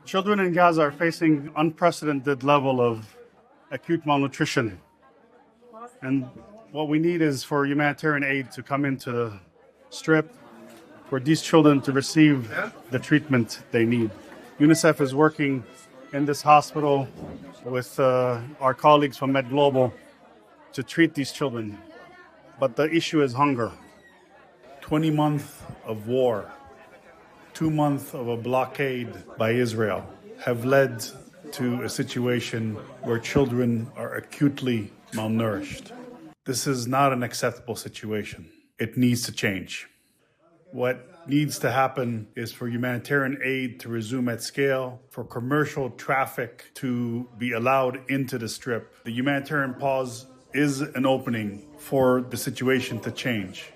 Children in Gaza are facing unprecedented level of acute malnutrition. And what we need is for humanitarian aid to come into the strip, for these children to receive the treatment they need. UNICEF is working in this hospital with our colleagues from Med Global to treat these children. But the issue is hunger. 20 months of war, 2 months of a blockade by Israel have led to a situation where children are acutely malnourished. This is not an acceptable situation. It needs to change. What needs to happen is for humanitarian aid to resume at scale, for commercial traffic to be allowed into the strip. The humanitarian pause is an opening for the situation to change.